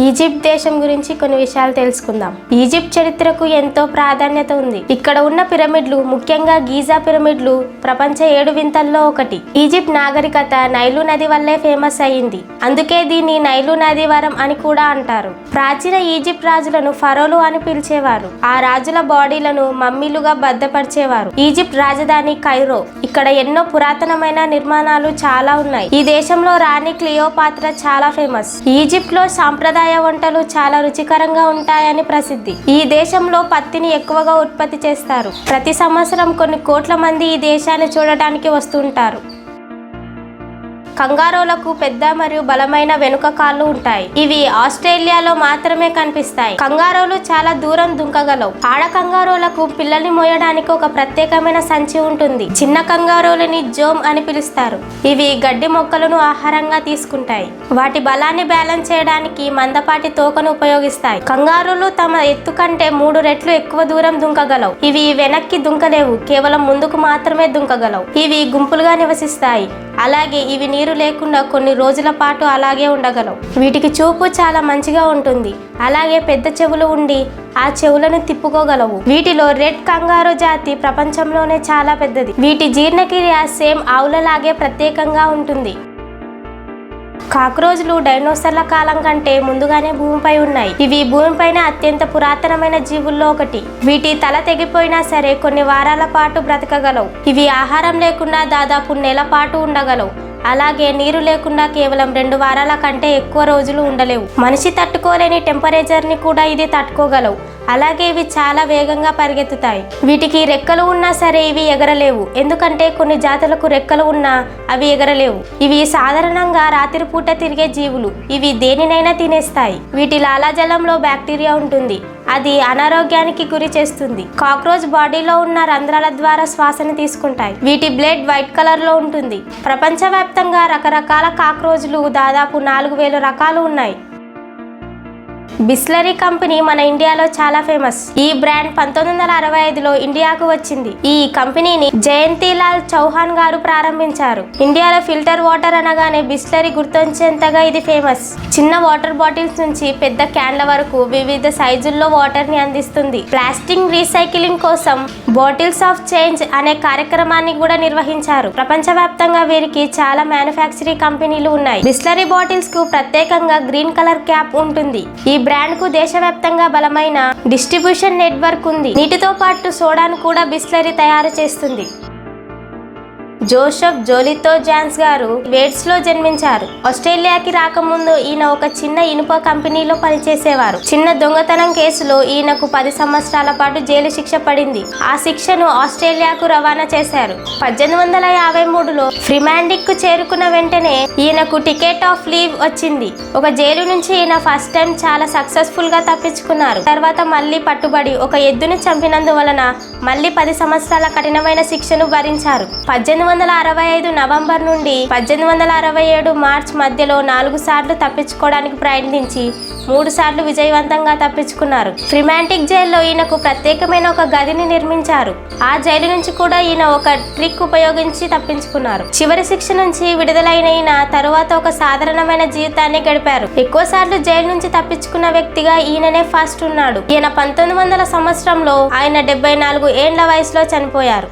Egypt దేశం గురించి కొన్ని విషయాలు తెలుసుకుందాం. ఈజిప్ట్ చరిత్రకు ఎంతో ప్రాధాన్యత ఉంది. ఇక్కడ ఉన్న పిరమిడ్లు, ముఖ్యంగా గీజా పిరమిడ్లు ప్రపంచ 7 వింతల్లో ఒకటి. ఈజిప్ట్ నాగరికత నైలు నది వల్లే ఫేమస్ అయ్యింది. అందుకే దీన్ని నైలు నది వరం అని కూడా అంటారు. ప్రాచీన ఈజిప్ట్ రాజులను ఫరోలు అని పిలిచేవారు. ఆ రాజుల బాడీలను మమ్మీలుగా భద్రపరిచేవారు. ఈజిప్ట్ రాజధాని కైరో. ఇక్కడ ఎన్నో పురాతనమైన నిర్మాణాలు చాలా ఉన్నాయి. ఈ దేశంలో రాణి క్లియోపాత్ర చాలా ఫేమస్. ఈజిప్ట్ లో సాంప్రదాయ వంటలు చాలా రుచికరంగా ఉంటాయని ప్రసిద్ధి. ఈ దేశంలో పత్తిని ఎక్కువగా ఉత్పత్తి చేస్తారు. ప్రతి సంవత్సరం కొన్ని కోట్ల మంది ఈ దేశాన్ని చూడటానికి వస్తుంటారు. కంగారోలకు పెద్ద మరియు బలమైన వెనుక కాళ్ళు ఉంటాయి. ఇవి ఆస్ట్రేలియాలో మాత్రమే కనిపిస్తాయి. కంగారోలు చాలా దూరం దుంకగలవు. ఆడ కంగారోలకు పిల్లల్ని మోయడానికి ఒక ప్రత్యేకమైన సంచి ఉంటుంది. చిన్న కంగారోలని జోమ్ అని పిలుస్తారు. ఇవి గడ్డి మొక్కలను ఆహారంగా తీసుకుంటాయి. వాటి బలాన్ని బ్యాలెన్స్ చేయడానికి మందపాటి తోకను ఉపయోగిస్తాయి. కంగారోలు తమ ఎత్తు కంటే 3 రెట్లు ఎక్కువ దూరం దుంకగలవు. ఇవి వెనక్కి దుంకలేవు, కేవలం ముందుకు మాత్రమే దుంకగలవు. ఇవి గుంపులుగా నివసిస్తాయి. అలాగే ఇవి నీరు లేకుండా కొన్ని రోజుల పాటు అలాగే ఉండగలవు. వీటికి చూపు చాలా మంచిగా ఉంటుంది. అలాగే పెద్ద చెవులు ఉండి ఆ చెవులను తిప్పుకోగలవు. వీటిలో రెడ్ కంగారో జాతి ప్రపంచంలోనే చాలా పెద్దది. వీటి జీర్ణక్రియ సేమ్ ఆవులలాగే ప్రత్యేకంగా ఉంటుంది. కాక్రోచ్లు డైనోసార్ల కాలం కంటే ముందుగానే భూమిపై ఉన్నాయి. ఇవి భూమిపైన అత్యంత పురాతనమైన జీవుల్లో ఒకటి. వీటి తల తెగిపోయినా సరే కొన్ని వారాల పాటు బ్రతకగలవు. ఇవి ఆహారం లేకుండా దాదాపు నెల పాటు ఉండగలవు. అలాగే నీరు లేకుండా కేవలం 2 వారాల కంటే ఎక్కువ రోజులు ఉండలేవు. మనిషి తట్టుకోలేని టెంపరేచర్ని కూడా ఇది తట్టుకోగలవు. అలాగే ఇవి చాలా వేగంగా పరిగెత్తుతాయి. వీటికి రెక్కలు ఉన్నా సరే ఇవి ఎగరలేవు. ఎందుకంటే కొన్ని జాతులకు రెక్కలు ఉన్నా అవి ఎగరలేవు. ఇవి సాధారణంగా రాత్రిపూట తిరిగే జీవులు. ఇవి దేనినైనా తినేస్తాయి. వీటి లాలాజలంలో బ్యాక్టీరియా ఉంటుంది. అది అనారోగ్యానికి గురి చేస్తుంది. కాక్రోచ్ బాడీలో ఉన్న రంధ్రాల ద్వారా శ్వాసను తీసుకుంటాయి. వీటి బ్లడ్ వైట్ కలర్ లో ఉంటుంది. ప్రపంచవ్యాప్తంగా రకరకాల కాక్రోచ్లు దాదాపు 4000 రకాలు ఉన్నాయి. బిస్లరీ కంపెనీ మన ఇండియాలో చాలా ఫేమస్. ఈ బ్రాండ్ 1965లో ఇండియాకు వచ్చింది. ఈ కంపెనీని జయంతిలాల్ చౌహాన్ గారు ప్రారంభించారు. ఇండియాలో ఫిల్టర్ వాటర్ అనగానే బిస్లరీ గుర్తొచ్చేంతగా ఇది ఫేమస్. చిన్న వాటర్ బాటిల్స్ నుంచి పెద్ద క్యాన్ల వరకు వివిధ సైజుల్లో వాటర్ ని అందిస్తుంది. ప్లాస్టిక్ రీసైక్లింగ్ కోసం బాటిల్స్ ఆఫ్ చేంజ్ అనే కార్యక్రమాన్ని కూడా నిర్వహించారు. ప్రపంచవ్యాప్తంగా వీరికి చాలా మ్యానుఫ్యాక్చరింగ్ కంపెనీలు ఉన్నాయి. బిస్లరీ బాటిల్స్ కు ప్రత్యేకంగా గ్రీన్ కలర్ క్యాప్ ఉంటుంది. ఈ బ్రాండ్ కు దేశవ్యాప్తంగా బలమైన డిస్ట్రిబ్యూషన్ నెట్వర్క్ ఉంది. నీటితో పాటు సోడాను కూడా బిస్లరీ తయారు చేస్తుంది. జోసెఫ్ జోలితో జాన్స్ గారు వేడ్స్ లో జన్మించారు. ఆస్ట్రేలియాకి రాకముందు ఈయన ఒక చిన్న ఇనుప కంపెనీలో పనిచేసేవారు. చిన్న దొంగతనం కేసులో ఈయనకు 10 సంవత్సరాల పాటు జైలు శిక్ష పడింది. ఆ శిక్షను ఆస్ట్రేలియాకు రవాణా చేశారు. 1853లో ఫ్రీమాండిక్ కు చేరుకున్న వెంటనే ఈయనకు టికెట్ ఆఫ్ లీవ్ వచ్చింది. ఒక జైలు నుంచి ఈయన ఫస్ట్ టైం చాలా సక్సెస్ఫుల్ గా తప్పించుకున్నారు. తర్వాత మళ్ళీ పట్టుబడి ఒక ఎద్దును చంపినందువలన మళ్ళీ 10 సంవత్సరాల కఠినమైన శిక్షను భరించారు. 1865 నవంబర్ నుండి 1867 మార్చ్ మధ్యలో 4 సార్లు తప్పించుకోవడానికి ప్రయత్నించి 3 సార్లు విజయవంతంగా తప్పించుకున్నారు. ఫ్రీమాంటిక్ జైల్లో ఈయనకు ప్రత్యేకమైన ఒక గదిని నిర్మించారు. ఆ జైలు నుంచి కూడా ఈయన ఒక ట్రిక్ ఉపయోగించి తప్పించుకున్నారు. చివరి శిక్ష నుంచి విడుదలైన ఈయన తరువాత ఒక సాధారణమైన జీవితాన్ని గడిపారు. ఎక్కువ సార్లు జైలు నుంచి తప్పించుకున్న వ్యక్తిగా ఈయననే ఫస్ట్ ఉన్నాడు. ఈయన 1900 సంవత్సరంలో ఆయన 74 ఏండ్ల వయసులో చనిపోయారు.